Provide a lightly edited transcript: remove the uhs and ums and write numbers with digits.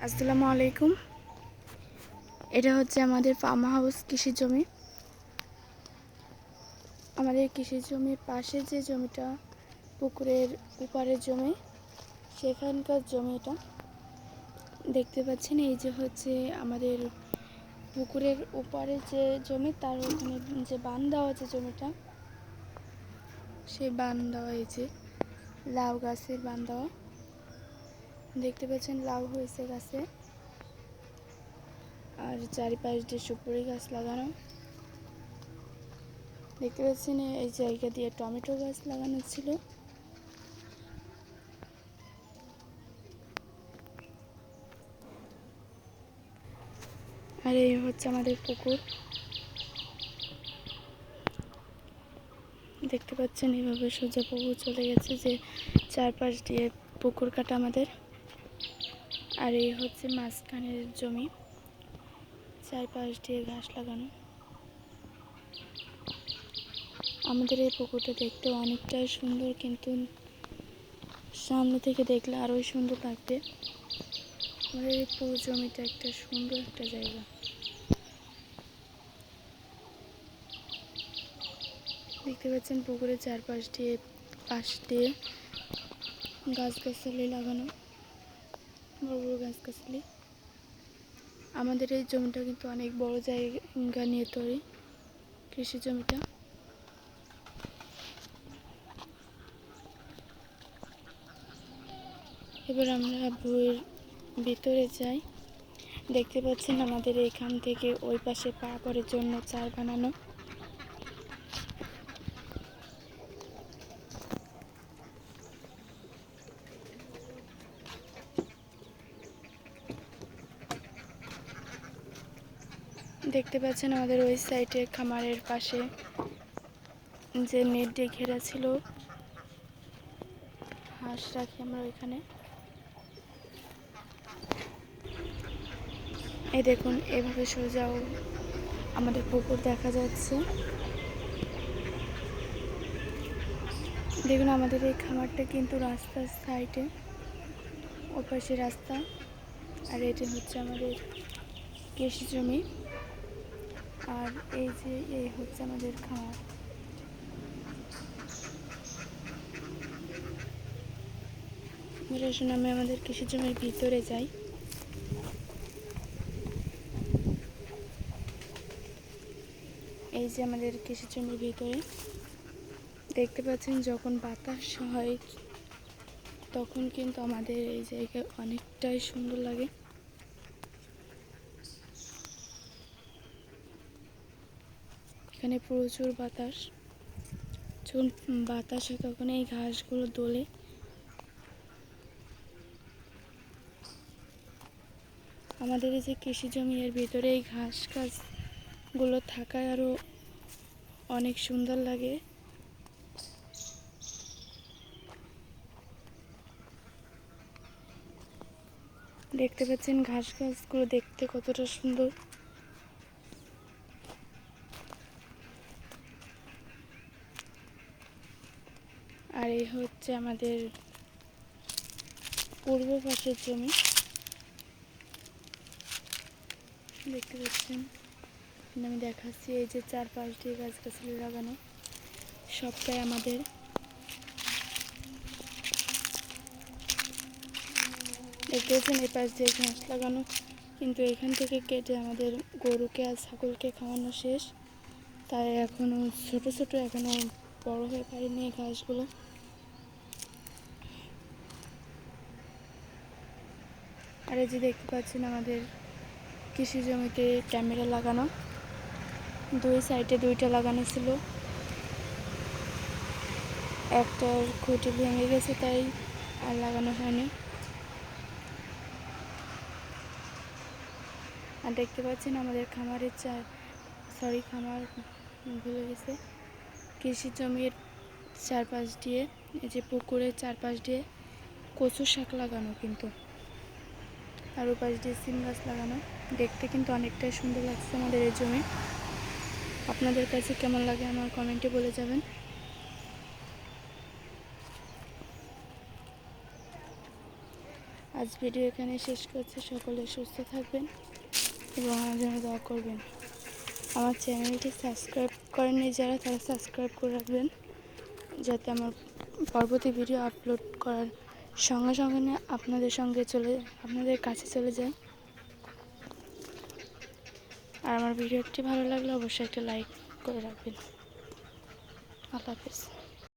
আসসালামু আলাইকুম। এটা হচ্ছে আমাদের ফার্ম হাউস কৃষি জমি। আমাদের কৃষি জমির পাশে যে জমিটা পুকুরের উপারের জমি, সেখানকার জমিটা দেখতে পাচ্ছেন। এই যে হচ্ছে আমাদের পুকুরের উপারের যে জমি, তার ওখানে যে বাঁধ দেওয়া যে জমিটা, সেই বাঁধ দেওয়া, এই যে লাউ গাছের বাঁধ দেওয়া দেখতে পাচ্ছেন। লাউ হয়েছে গাছে, আর চারিপাশ দিয়ে সুপারি গাছ লাগানো দেখতে পাচ্ছেন। এই জায়গা দিয়ে টমেটো গাছ লাগানো ছিল। আর এই হচ্ছে আমাদের পুকুর, দেখতে পাচ্ছেন। এইভাবে সোজা পুকুর চলে গেছে, যে চারপাশ দিয়ে পুকুর কাটা আমাদের। আর এই হচ্ছে মাঝখানের জমি, চারপাশ দিয়ে ঘাস লাগানো। আমাদের এই পুকুরটা দেখতে অনেকটাই সুন্দর, কিন্তু সামনে থেকে দেখলে আরোই সুন্দর লাগবে। আমাদের এই পুরো জমিটা একটা সুন্দর একটা জায়গা। দেখতে পাচ্ছেন পুকুরের চারপাশ দিয়ে পাশ দিয়ে গাছগাছালি লাগানো, বড় বড় গাছগাছালি। আমাদের এই জমিটা কিন্তু অনেক বড় জায়গা নিয়ে তৈরি, কৃষি জমিটা। এবার আমরা বইয়ের ভিতরে যাই। দেখতে পাচ্ছেন আমাদের এইখান থেকে ওই পাশে পারাপারের জন্য চার বানানো। দেখতে পাচ্ছেন আমাদের ওই সাইডে খামারের পাশে যে নেট দিয়ে ঘেরা ছিল, হাঁস রাখি আমরা ওইখানে। এই দেখুন, এভাবে সোজাও আমাদের পুকুর দেখা যাচ্ছে। দেখুন, আমাদের এই খামারটা কিন্তু রাস্তার সাইডে, ওই পাশে রাস্তা। আর এটি হচ্ছে আমাদের কৃষি জমি, আর এই হচ্ছে আমাদের খামার। আসুন আমি আমাদের কৃষি জমির ভিতরে যাই। এই যে আমাদের কৃষি জমির ভিতরে দেখতে পাচ্ছেন, যখন বাতাস হয় তখন কিন্তু আমাদের এই জায়গা অনেকটাই সুন্দর লাগে। এখানে প্রচুর বাতাস, যখন বাতাস হয় তখন এই ঘাসগুলো দোলে। আমাদের এই যে কৃষি জমি, এর ভিতরে এই ঘাস গাছগুলো থাকায় আরও অনেক সুন্দর লাগে। দেখতে পাচ্ছেন ঘাস গাছগুলো দেখতে কতটা সুন্দর। আর এই হচ্ছে আমাদের পূর্ব পাশের জমি, দেখতে পাচ্ছেন। আমি দেখাচ্ছি, এই যে চারপাশ দিয়ে গাছগাছালি লাগানো, সবটাই আমাদের। দেখতে পাচ্ছেন এই পাশ দিয়ে ঘাস লাগানো, কিন্তু এখান থেকে কেটে আমাদের গরুকে আর ছাগলকে খাওয়ানো শেষ। তাই এখনও ছোট ছোট, এখনও বড় হয়ে পারেনি এই ঘাসগুলো। আর এই যে দেখতে পাচ্ছেন আমাদের কৃষি জমিতে ক্যামেরা লাগানো, দুই সাইডে দুইটা লাগানো ছিল। একটার খুঁটি ভেঙে গেছে, তাই আর লাগানো হয়নি। আর দেখতে পাচ্ছেন আমাদের খামারের খামার ভুলে গেছে, কৃষি জমির চারপাশ দিয়ে, এই যে পুকুরের চারপাশ দিয়ে কচু শাক লাগানো কিন্তু, আর ওপাশ দিয়ে সিম গাছ লাগানো। দেখতে কিন্তু অনেকটাই সুন্দর লাগছে আমাদের এই জমি। আপনাদের কাছে কেমন লাগে আমার কমেন্টে বলে যাবেন। আজ ভিডিও এখানে শেষ করছি। সকলে সুস্থ থাকবেন এবং আমার জন্য দোয়া করবেন। আমার চ্যানেলটি সাবস্ক্রাইব করেননি যারা, তারা সাবস্ক্রাইব করে রাখবেন, যাতে আমার পরবর্তী ভিডিও আপলোড করার সঙ্গে সঙ্গে আপনাদের কাছে চলে যায়। আর আমার ভিডিওটি ভালো লাগলে অবশ্যই একটা লাইক করে রাখবেন। আল্লাহ হাফেজ।